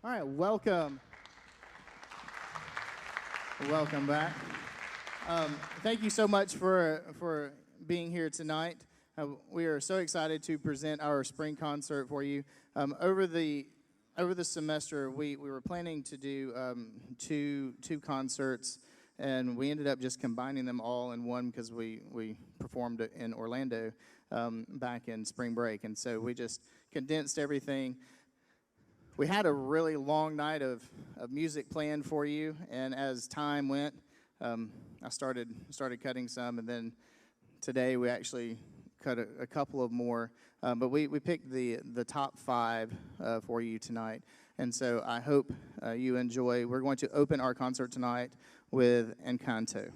All right, welcome. Welcome back. Thank you so much for being here tonight. We are so excited to present our spring concert for you. Over the semester, we were planning to do two concerts, and we ended up just combining them all in one because we performed in Orlando back in spring break, and so we just condensed everything. We had a really long night of music planned for you, and as time went, I started cutting some, and then today we actually cut a couple of more. But we picked the top five for you tonight, and so I hope you enjoy. We're going to open our concert tonight with Encanto.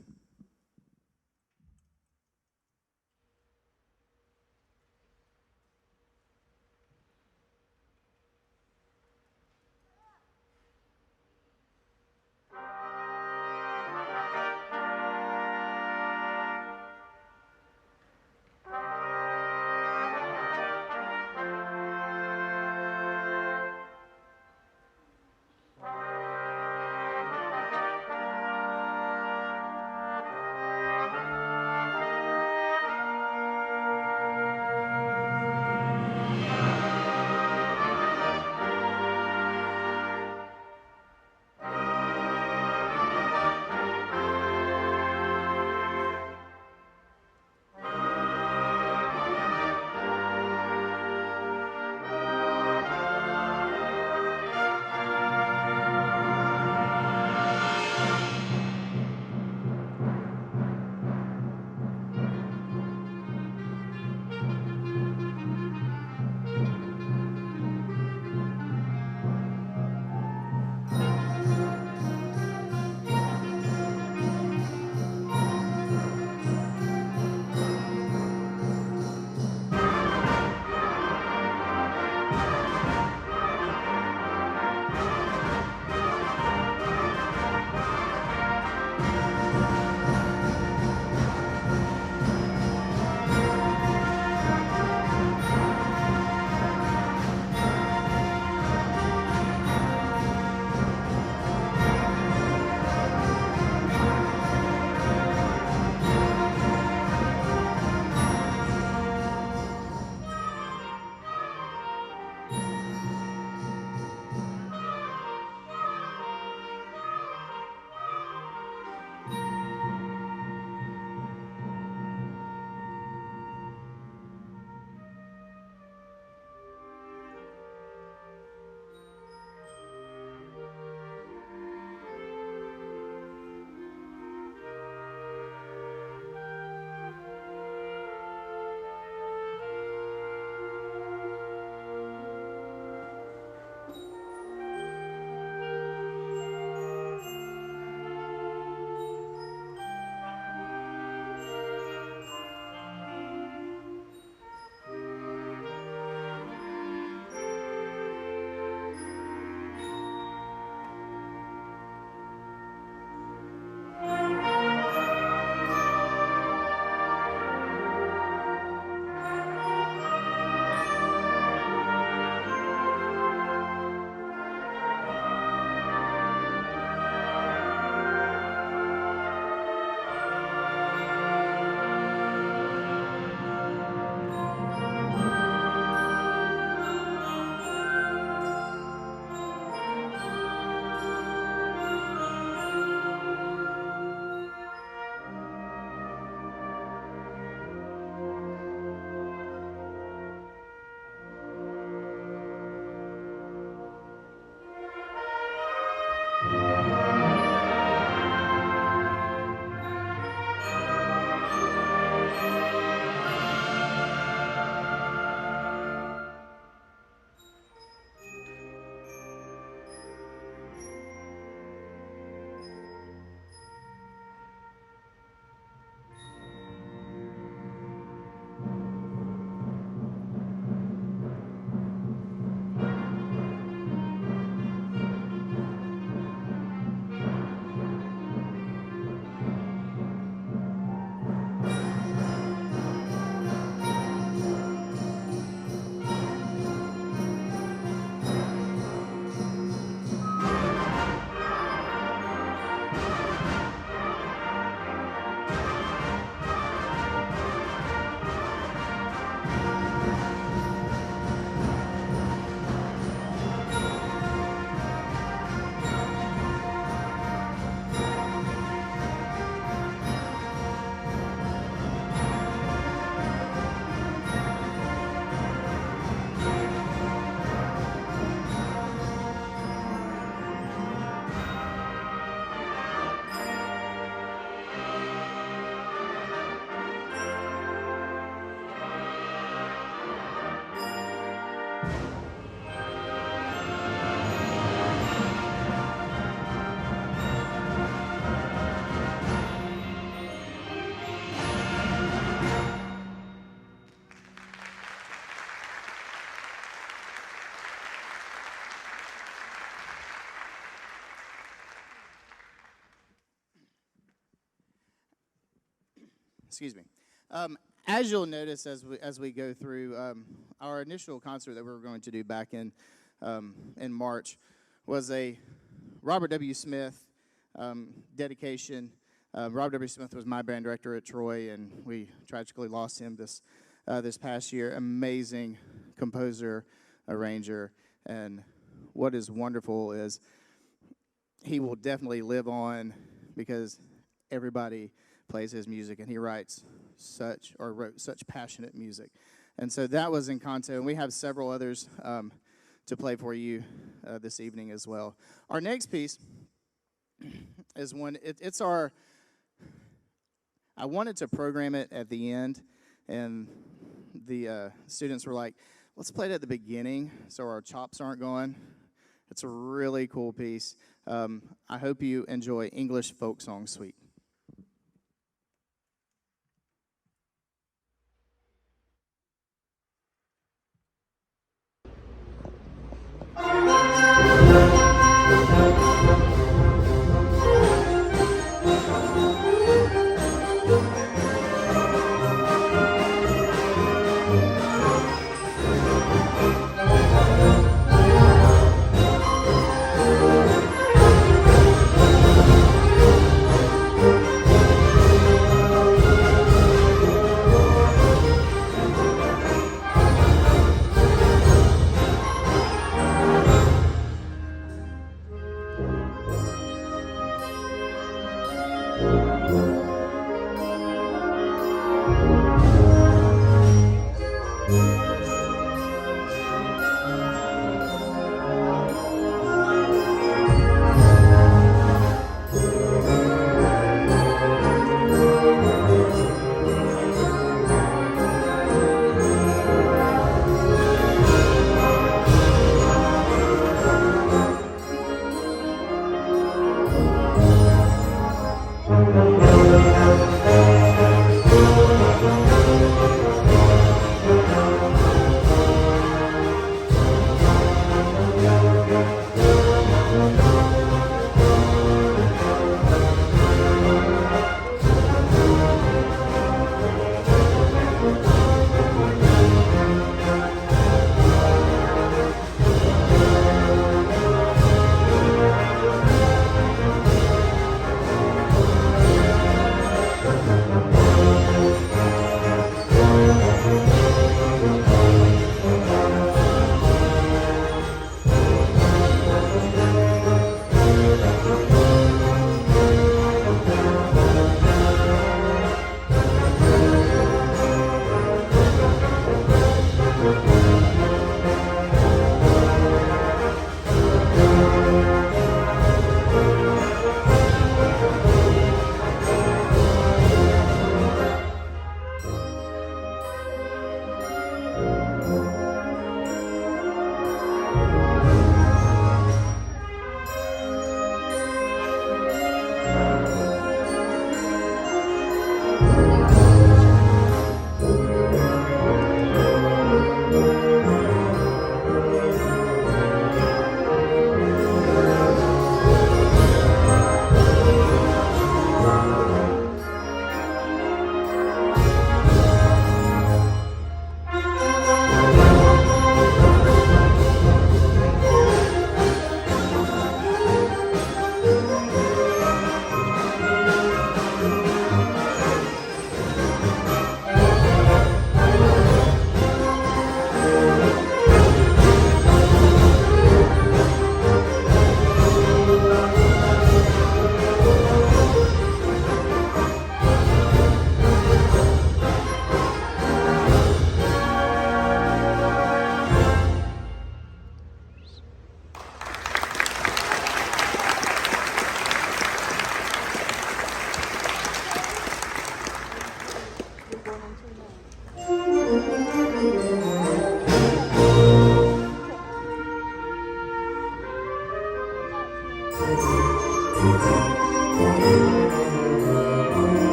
excuse me. As you'll notice as we go through, our initial concert that we were going to do back in March was a Robert W. Smith dedication. Robert W. Smith was my band director at Troy, and we tragically lost him this past year. Amazing composer, arranger, and what is wonderful is he will definitely live on because everybody plays his music, and he wrote such passionate music. And so that was in Canto, and we have several others to play for you this evening as well. Our next piece is one, it's our, I wanted to program it at the end, and the students were like, let's play it at the beginning so our chops aren't going. It's a really cool piece. I hope you enjoy English Folk Song Suite.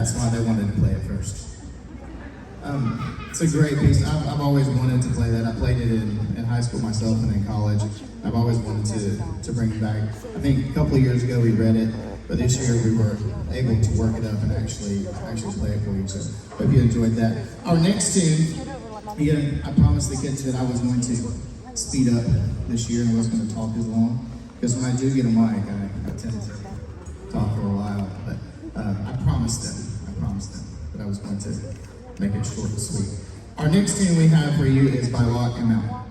that's why they wanted to play it first. It's a great piece. I've always wanted to play that. I played it in high school myself and in college. I've always wanted to bring it back. I think a couple of years ago we read it, but this year we were able to work it up and actually play it for you. So hope you enjoyed that. Our next tune, again, I promised the kids that I was going to speed up this year and I wasn't going to talk as long. Because when I do get a mic, I tend to talk for a while. But I promised them that I was going to make it short and sweet. Our next tune we have for you is by Lock and Mount.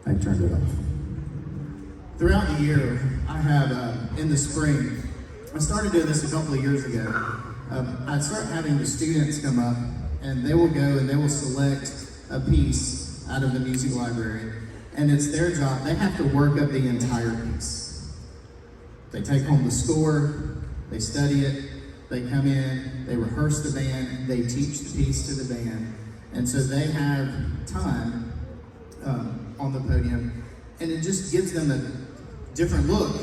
I turned it off. Throughout the year, I have, in the spring, I started doing this a couple of years ago. I'd start having the students come up, and they will go and they will select a piece out of the music library, and it's their job. They have to work up the entire piece. They take home the score, they study it, they come in, they rehearse the band, they teach the piece to the band, and so they have time on the podium, and it just gives them a different look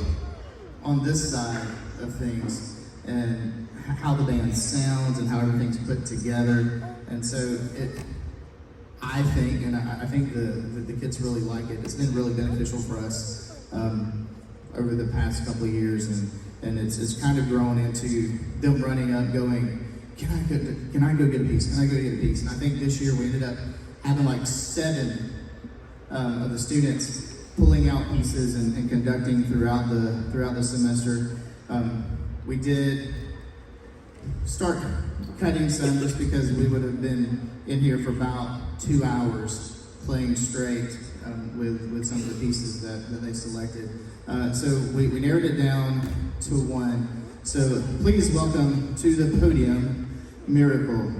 on this side of things, and how the band sounds and how everything's put together. And so I think, and I think the kids really like it. It's been really beneficial for us over the past couple of years, and it's kind of grown into them running up going, can I go get a piece? Can I go get a piece? And I think this year we ended up having like 7 of the students pulling out pieces and conducting throughout the semester. We did start cutting some just because we would have been in here for about 2 hours playing straight with some of the pieces that they selected. So we narrowed it down to 1. So please welcome to the podium, Miracle.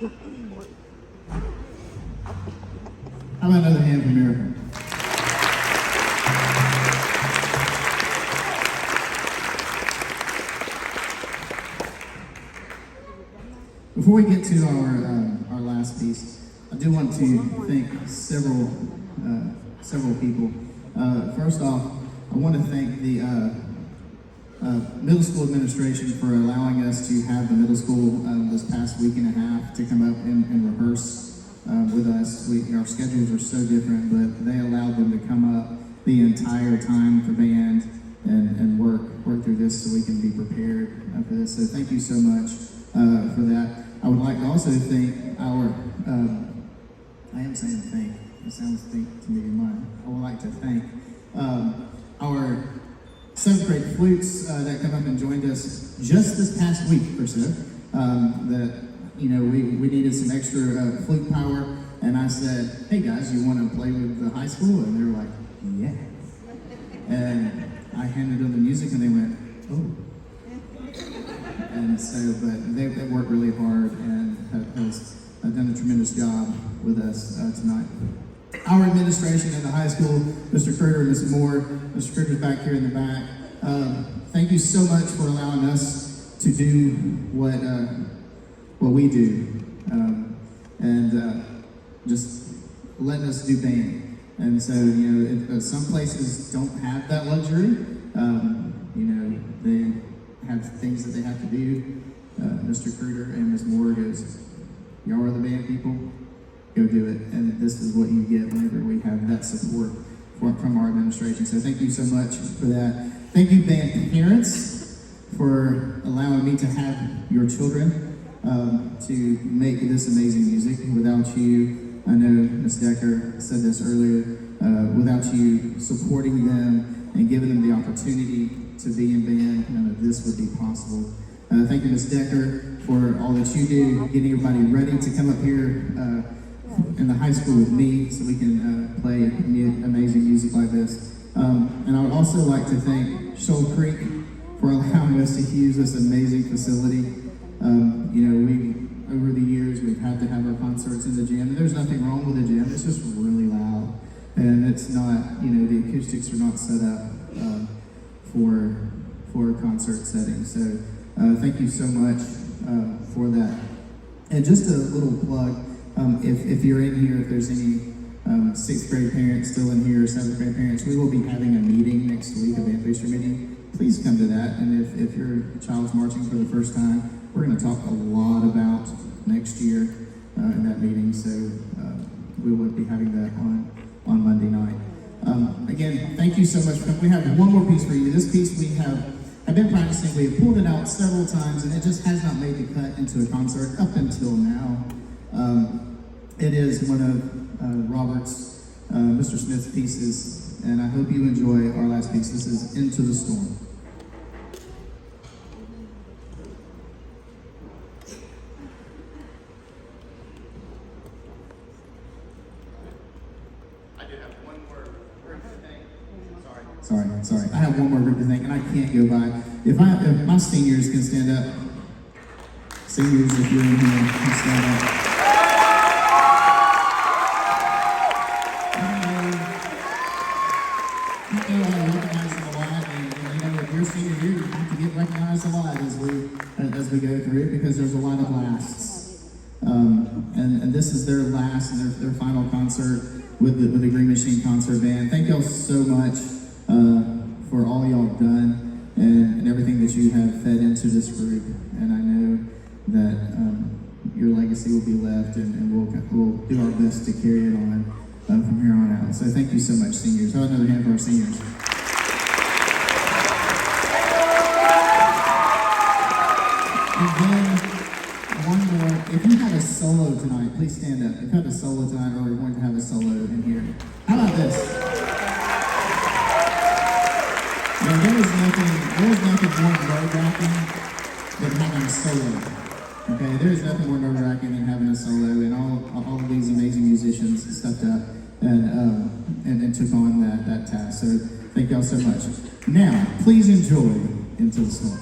How about another hand for Miracle? Before we get to our last piece, I do want to thank several people. First off, I want to thank the middle school administration for allowing us to have the middle school this past week and a half to come up and rehearse with us. Our schedules are so different, but they allowed them to come up the entire time for band and work through this so we can be prepared for this. So thank you so much for that. I would like to also thank our, I am saying thank, it sounds think to me in mine. I would like to thank our 7th grade flutes that come up and joined us just this past week or so. That, you know, we needed some extra flute power, and I said, hey guys, you want to play with the high school? And they were like, yeah. And I handed them the music and they went, oh. And so, but they worked really hard and has done a tremendous job with us tonight. Our administration at the high school, Mr. Kruger, Ms. Moore, Mr. Kruger's back here in the back. Thank you so much for allowing us to do what we do, and just letting us do band. And so, you know, some places don't have that luxury. You know, they have things that they have to do. Mr. Kruger and Ms. Moore goes, y'all are the band people, go do it. And this is what you get whenever we have that support from our administration. So thank you so much for that. Thank you, band parents, for allowing me to have your children to make this amazing music. Without you, I know Ms. Decker said this earlier, without you supporting them and giving them the opportunity to be in band, none of this would be possible. Thank you, Ms. Decker, for all that you do, getting everybody ready to come up here in the high school with me so we can play amazing music like this. And I would also like to thank Shoal Creek for allowing us to use this amazing facility. You know, over the years, we've had to have our concerts in the gym, and there's nothing wrong with the gym, it's just really loud. And it's not, you know, the acoustics are not set up for a concert setting. So thank you so much for that. And just a little plug, if you're in here, if there's any 6th grade parents still in here, 7th grade parents, we will be having a meeting next week, a band booster meeting. Please come to that. And if your child's marching for the first time, we're going to talk a lot about next year in that meeting. So we will be having that on Monday night. Again, thank you so much. We have one more piece for you. This piece I've been practicing. We have pulled it out several times, and it just has not made the cut into a concert up until now. It is one of Robert's, Mr. Smith's pieces, and I hope you enjoy our last piece. This is Into the Storm. Sorry. I have one more group to thank, and I can't go by. If my seniors can stand up. Seniors, if you're in here, can stand up. I recognize them a lot, and you know, if you're a senior, you have to get recognized a lot as we go through it, because there's a lot of lasts. And this is their last and their final concert with the Green Machine Concert Band. Thank y'all so much for all y'all have done and everything that you have fed into this group. And I know that your legacy will be left, and we'll do our best to carry it on from here on out. So thank you so much, seniors. How about another hand for our seniors? And then one more. If you had a solo tonight, please stand up. If you have a solo tonight, or we're going to have a solo in here. How about this? Now, there is nothing more nerve-wracking than having a solo. Okay, there is nothing more nerve-wracking than having a solo, and all of these amazing musicians stepped up and took on that task. So thank y'all so much. Now, please enjoy Into the Storm.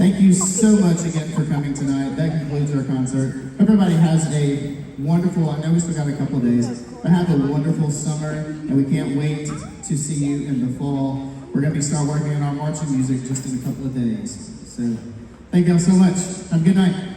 Thank you so much again for coming tonight. That concludes our concert. Everybody has a wonderful, I know we still got a couple days, but have a wonderful summer, and we can't wait to see you in the fall. We're going to start working on our marching music just in a couple of days. So thank y'all so much. Have a good night.